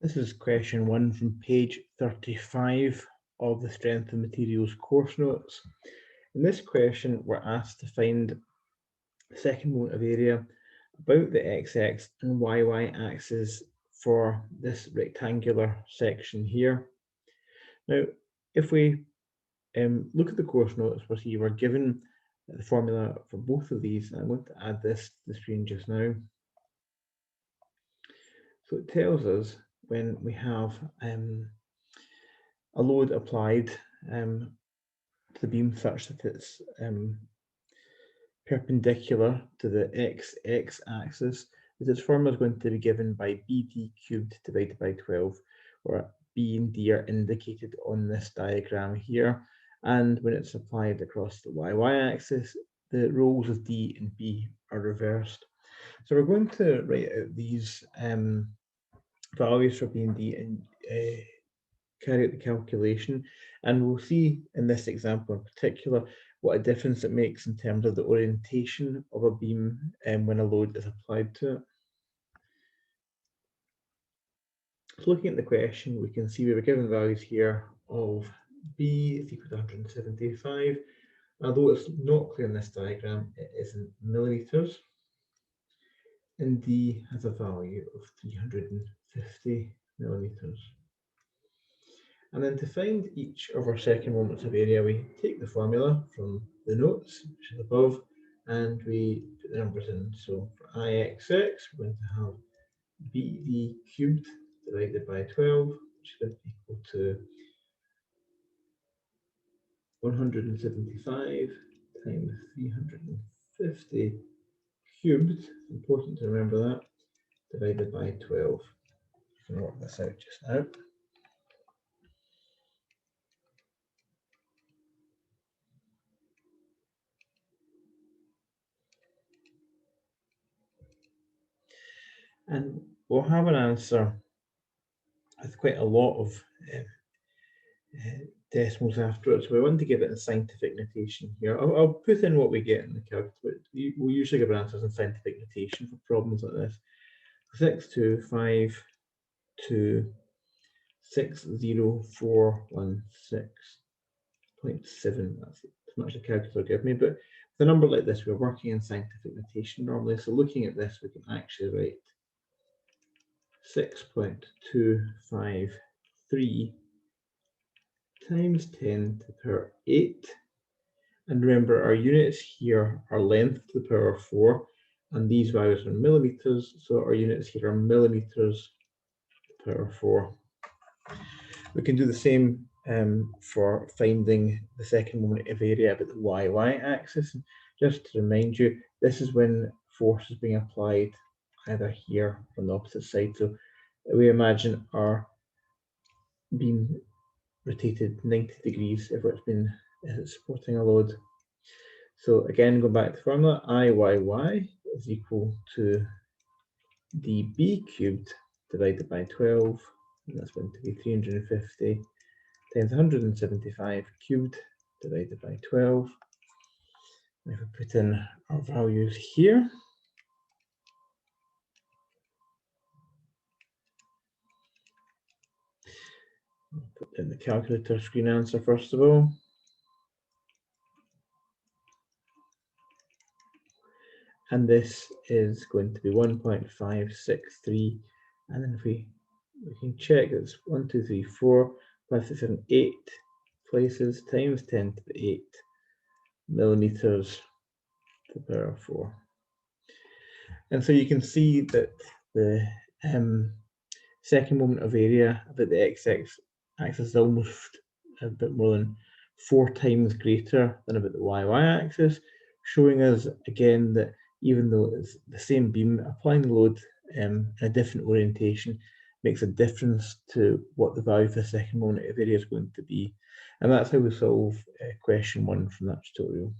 This is question 1 from page 35 of the Strength of Materials course notes. In this question, we're asked to find the second moment of area about the x-axis and y-y axis for this rectangular section here. Now, if we look at the course notes, we'll see we're given the formula for both of these. I'm going to add this to the screen just now. So it tells us when we have a load applied to the beam such that it's perpendicular to the x axis, that its formula is going to be given by BD cubed divided by 12, where B and D are indicated on this diagram here. And when it's applied across the y axis, the roles of D and B are reversed. So we're going to write out these values for B and D and carry out the calculation, and we'll see in this example in particular what a difference it makes in terms of the orientation of a beam when a load is applied to it. So looking at the question, we can see we were given values here of B is equal to 175. Although it's not clear in this diagram, it is in millimeters. And D has a value of 350 millimeters. And then to find each of our second moments of area, we take the formula from the notes, which is above, and we put the numbers in. So for Ixx, we're going to have BD cubed divided by 12, which is going to be equal to 175 times 350 cubed, important to remember that, divided by 12. You can work this out just now. And we'll have an answer with quite a lot of decimals after it, so we want to give it in scientific notation here. I'll put in what we get in the calculator. We usually give answers in scientific notation for problems like this. 625260416.7. That's as much as the calculator gave me, but with a number like this, we're working in scientific notation normally. So looking at this, we can actually write 6.253 times 10 to the power 8. And remember, our units here are length to the power 4, and these values are millimeters, so our units here are millimeters to the power 4. We can do the same for finding the second moment of area about the y axis. Just to remind you, this is when force is being applied either here or on the opposite side. So we imagine our beam rotated 90 degrees if it's supporting a load. So again, going back to the formula, Iyy is equal to dB cubed divided by 12, and that's going to be 350 times 175 cubed divided by 12. If we put in our values here, I'll put in the calculator screen answer first of all. And this is going to be 1.563. And then if we can check, it's 1, 2, 3, 4, 5, 6, 7, 8 places times 10 to the 8 millimeters to the power 4. And so you can see that the second moment of area about the x-axis is almost a bit more than 4 times greater than about the y-axis, showing us again that even though it's the same beam, applying the load in a different orientation makes a difference to what the value for the second moment of area is going to be. And that's how we solve question 1 from that tutorial.